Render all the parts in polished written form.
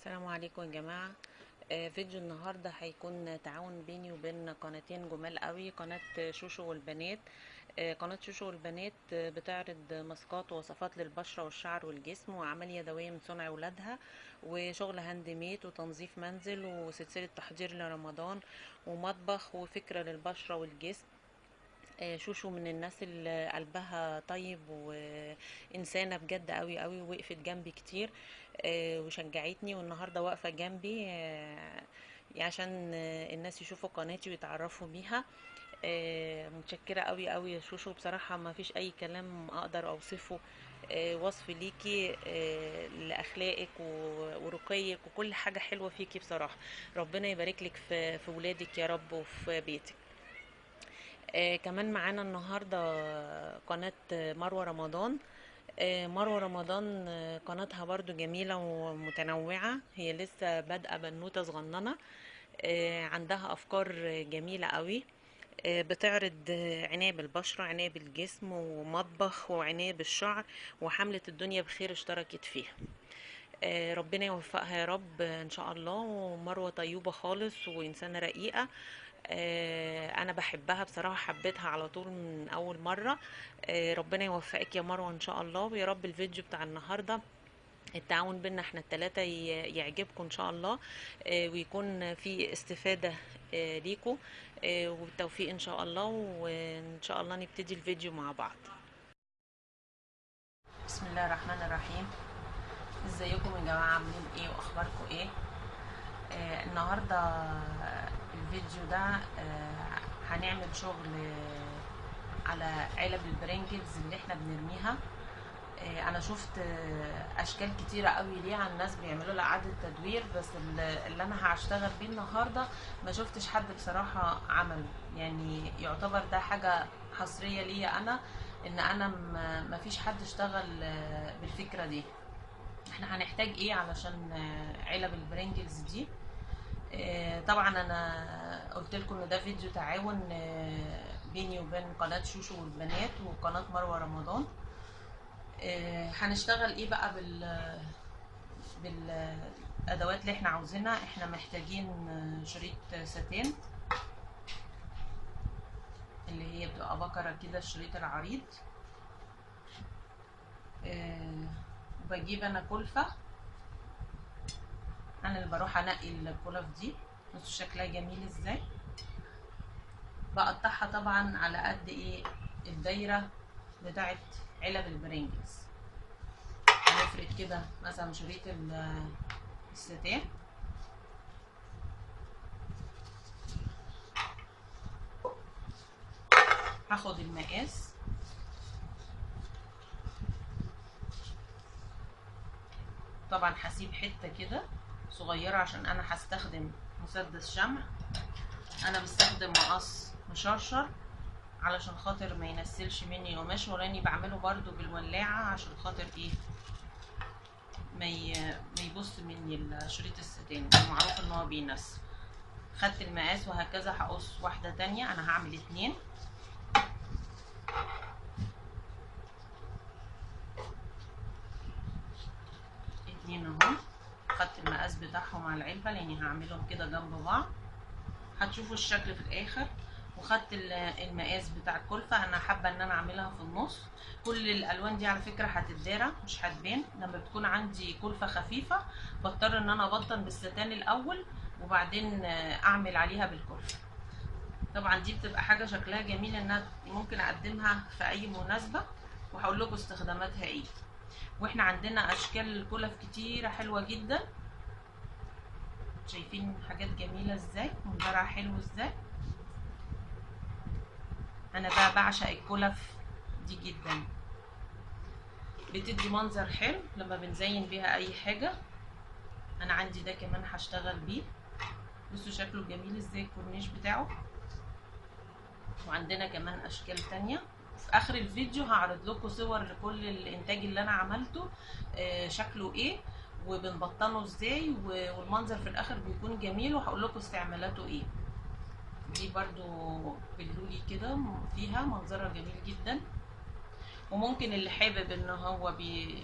السلام عليكم يا جماعة. فيديو النهاردة هيكون تعاون بيني وبين قناتين جمال قوي، قناة شوشو والبنات. قناة شوشو والبنات بتعرض ماسكات ووصفات للبشرة والشعر والجسم وأعمال يدوية من صنع ولادها وشغل هاند ميد وتنظيف منزل وسلسلة تحضير لرمضان ومطبخ وفكرة للبشرة والجسم. شوشو من الناس اللي قلبها طيب وإنسانة بجد قوي قوي، وقفت جنبي كتير وشجعتني، والنهاردة واقفة جنبي عشان الناس يشوفوا قناتي ويتعرفوا بيها. متشكرة قوي قوي يا شوشو، بصراحة ما فيش أي كلام أقدر أوصفه وصف ليكي لأخلاقك ورقيك وكل حاجة حلوة فيكي بصراحة. ربنا يبارك لك في ولادك يا رب وفي بيتك. كمان معانا النهاردة قناة مروة رمضان. مروة رمضان قناتها برضو جميلة ومتنوعة، هي لسه بادئة بنوتة صغننة. عندها أفكار جميلة قوي. بتعرض عناية بالبشرة، عناية بالجسم ومطبخ وعناية بالشعر، وحملة الدنيا بخير اشتركت فيها. ربنا يوفقها يا رب ان شاء الله. ومروة طيوبة خالص وانسانة رقيقة. انا بحبها بصراحة، حبيتها على طول من اول مرة. ربنا يوفقك يا مروة ان شاء الله، ويا رب الفيديو بتاع النهاردة التعاون بينا احنا التلاتة يعجبكم ان شاء الله، ويكون في استفادة ليكم، والتوفيق ان شاء الله. وان شاء الله نبتدي الفيديو مع بعض. بسم الله الرحمن الرحيم. ازيكم يا جماعة، عاملين ايه واخباركم ايه؟ النهاردة الفيديو ده هنعمل شغل على علب البرينجلز اللي احنا بنرميها. انا شفت اشكال كتيرة قوي ليه عن الناس بيعملوا لها اعادة تدوير، بس اللي انا هشتغل بيه النهاردة ما شفتش حد بصراحة عمله، يعني يعتبر ده حاجة حصرية ليا انا، ان انا ما فيش حد اشتغل بالفكرة دي. احنا هنحتاج ايه علشان علب البرينجلز دي؟ طبعا انا قلت لكم ان ده فيديو تعاون بيني وبين قناة شوشو والبنات وقناة مروة رمضان. هنشتغل ايه بقى بالادوات اللي احنا عاوزينها. احنا محتاجين شريط ساتين اللي هي بتبقى بكرة كده، الشريط العريض. بجيب انا كلفة، انا اللي بروح انقي الكلف دي. بصوا شكلها جميل ازاي. بقطعها طبعا على قد ايه الدايرة بتاعت علب البرينجلز. هنفرد كده مثلا شريط الستان، هاخد المقاس طبعا، هسيب حته كده صغيره عشان انا هستخدم مسدس شمع. انا بستخدم مقص مشرشر علشان خاطر ما ينسلش مني القماش، ولاني بعمله برضو بالولاعه عشان خاطر ايه ما يبص مني الشريط الستان، معروف ان هو بينسل. خدت المقاس وهكذا هقص واحده تانية، انا هعمل اتنين اهو. خدت المقاس بتاعهم على العلبه لاني هعملهم كده جنب بعض، هتشوفوا الشكل في الاخر. وخدت المقاس بتاع الكلفه، انا حابه ان انا اعملها في النص. كل الالوان دي على فكره هتتدارى مش هتبان. لما بتكون عندي كلفه خفيفه بضطر ان انا ابطن بالستان الاول وبعدين اعمل عليها بالكلفه. طبعا دي بتبقى حاجه شكلها جميل، انها ممكن اقدمها في اي مناسبه، وهقول لكم استخداماتها ايه. واحنا عندنا اشكال كلف كتيره حلوه جدا. شايفين حاجات جميله ازاي، منظرها حلو ازاي. انا بقى بعشق الكلف دي جدا، بتدي منظر حلو لما بنزين بيها اي حاجه. انا عندي ده كمان هشتغل بيه. بصوا شكله جميل ازاي الكورنيش بتاعه. وعندنا كمان اشكال تانية. في اخر الفيديو هعرض لكم صور لكل الانتاج اللي انا عملته شكله ايه وبنبطنه ازاي، والمنظر في الاخر بيكون جميل، وهقول لكم استعمالاته ايه. دي برضو باللولي كده فيها منظرها جميل جدا. وممكن اللي حابب ان هو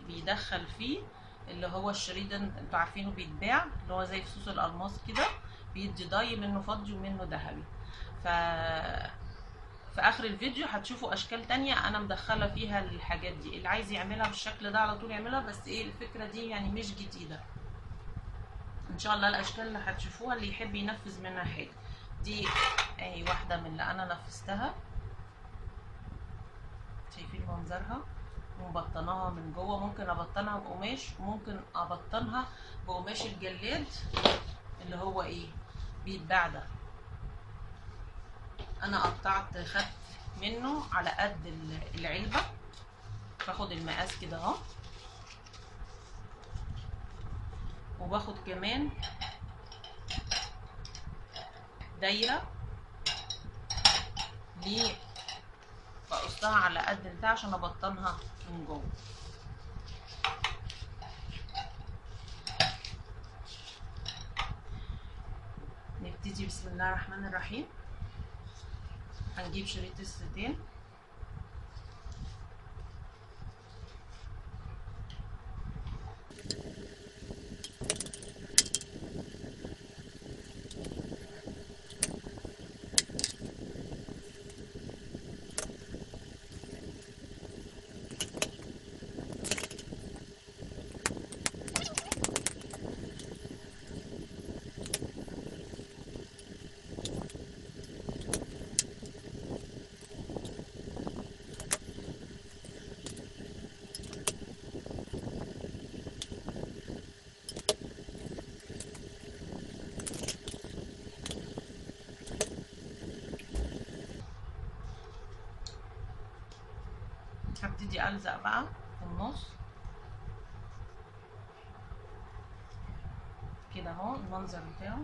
بيدخل فيه اللي هو الشريدن، انتوا عارفينه بيتباع، اللي هو زي فصوص الالماس كده، بيدي ضي، منه فضي ومنه ذهبي. ف في اخر الفيديو هتشوفوا اشكال تانية انا مدخله فيها الحاجات دي. اللي عايز يعملها بالشكل ده على طول يعملها، بس ايه الفكره دي يعني مش جديده. ان شاء الله الاشكال اللي هتشوفوها اللي يحب ينفذ منها حاجه. دي اي واحده من اللي انا نفذتها، شايفين منظرها، ومبطناها من جوه. ممكن ابطنها بقماش، وممكن ابطنها بقماش الجلاد اللي هو ايه بيتباع ده. انا قطعت، خدت منه على قد العلبه، باخد المقاس كده اهو، وباخد كمان دايره ليه، بقصها على قد البتاع عشان ابطنها من جوه. نبتدي بسم الله الرحمن الرحيم. هنجيب شريط الستين، هبتدي الزق بقى في النص كده اهو المنظر بتاعه.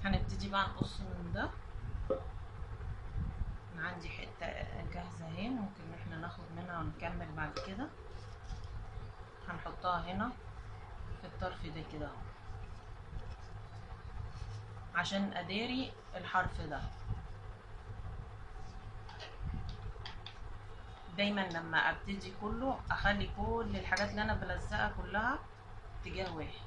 هنبتدي بقى نقص من ده. انا عندي حته جاهزه اهي، ممكن ان احنا ناخد منها ونكمل بعد كده. هنحطها هنا في الطرف ده كده اهو عشان اداري الحرف ده. دايما لما ابتدي كله اخلي كل الحاجات اللي انا بلزقها كلها اتجاه واحد.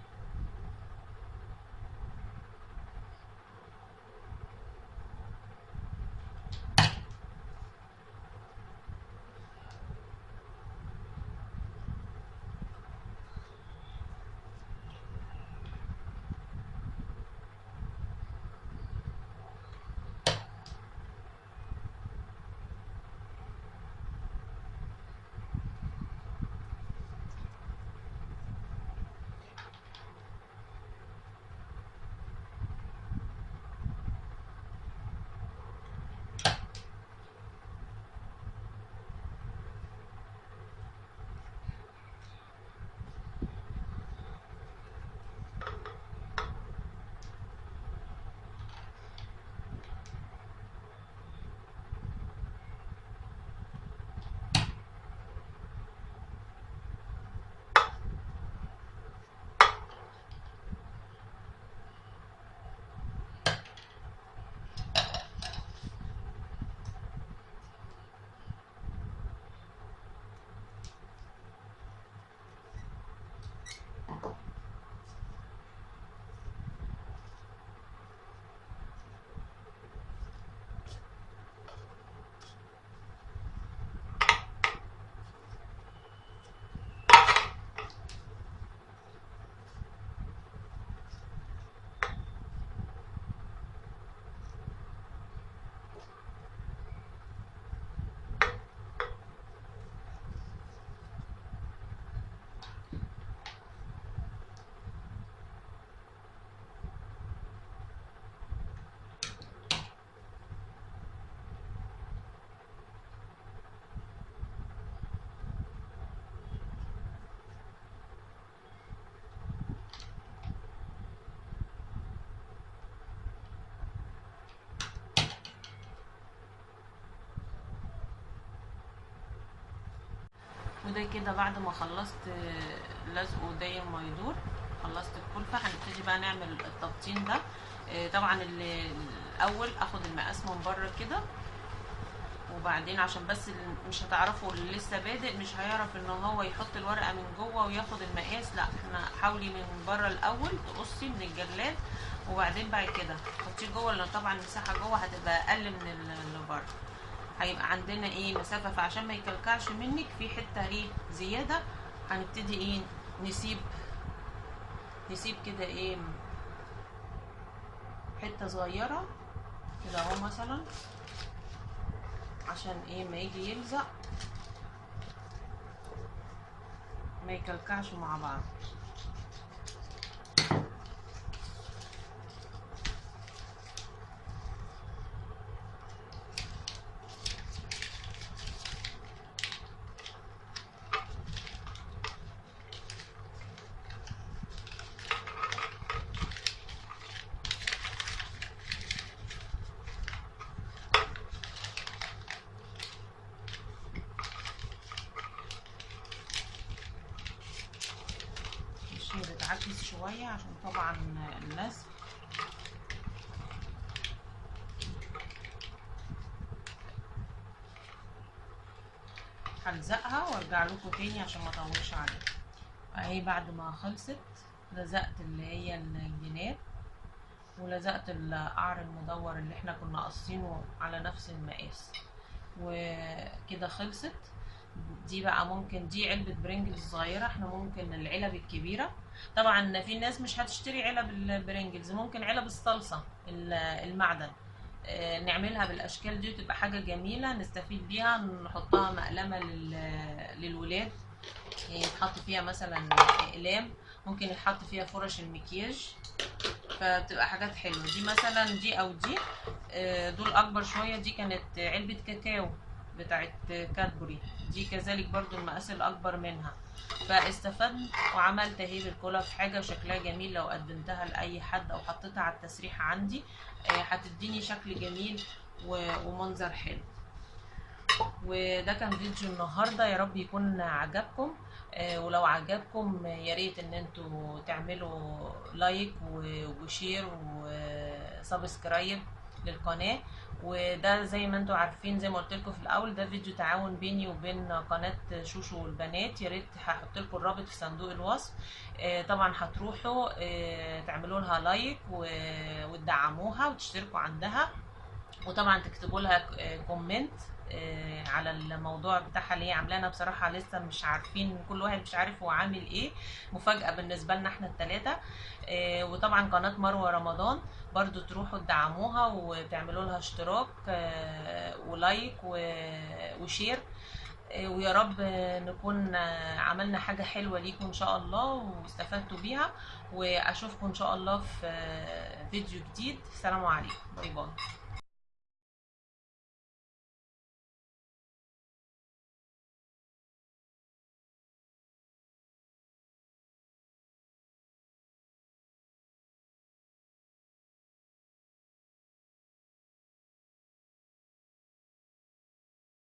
ده كده بعد ما خلصت لزقه داير ما يدور، خلصت الكلفة. هنبتدي بقى نعمل التبطين ده. طبعا الاول اخد المقاس من بره كده، وبعدين عشان بس مش هتعرفوا اللي لسه بادئ مش هيعرف ان هو يحط الورقه من جوه وياخد المقاس. لا، احنا حاولي من بره الاول تقصي من الجلاد، وبعدين بعد كده حطيه جوه، لان طبعا المساحه جوه هتبقى اقل من اللي بره. هيبقى عندنا ايه مسافه، فعشان ما يكلكعش منك في حته ايه زياده، هنبتدي ايه نسيب كده ايه حته صغيره كده اهو مثلا، عشان ايه ما يجي يلزق ما يكلكعش مع بعض. بتعكس شوية عشان طبعا اللزق. هلزقها وارجع لكم تاني عشان ما اطولش عليها. اهي بعد ما خلصت لزقت اللي هي الجناب، ولزقت القعر المدور اللي احنا كنا قاصينه على نفس المقاس، وكده خلصت. دي بقى ممكن دي علبة برينجلز صغيرة، احنا ممكن العلب الكبيرة. طبعا في ناس مش هتشتري علب البرينجلز، ممكن علب الصلصة المعدن نعملها بالاشكال دي، وتبقى حاجة جميلة نستفيد بيها. نحطها مقلمة للولاد، يتحط فيها مثلا اقلام، ممكن يتحط فيها فرش المكياج، فبتبقى حاجات حلوة. دي مثلا دي او دي دول اكبر شوية. دي كانت علبة كاكاو بتاعت كادبوري، دي كذلك برضو المقاس الاكبر منها. فاستفدت وعملت اهي بالكلف حاجة شكلها جميل. لو قدمتها لاي حد او حطيتها على التسريحة عندي هتديني شكل جميل ومنظر حلو. وده كان فيديو النهارده، يا رب يكون عجبكم. ولو عجبكم يا ريت ان انتوا تعملوا لايك وشير وسبسكرايب للقناه. وده زي ما انتوا عارفين، زي ما قلت لكم في الاول، ده فيديو تعاون بيني وبين قناه شوشو والبنات. يا ريت هحط لكم الرابط في صندوق الوصف. طبعا هتروحوا تعملوا لها لايك وتدعموها وتشتركوا عندها، وطبعا تكتبوا لها كومنت على الموضوع بتاعها اللي هي عاملاه. بصراحه لسه مش عارفين، كل واحد مش عارف هو عامل ايه، مفاجاه بالنسبه لنا احنا الثلاثه. وطبعا قناه مروه رمضان برضو تروحوا تدعموها وتعملوا لها اشتراك ولايك وشير. ويا رب نكون عملنا حاجه حلوه ليكم ان شاء الله واستفدتوا بيها. واشوفكم ان شاء الله في فيديو جديد. السلام عليكم، باي باي.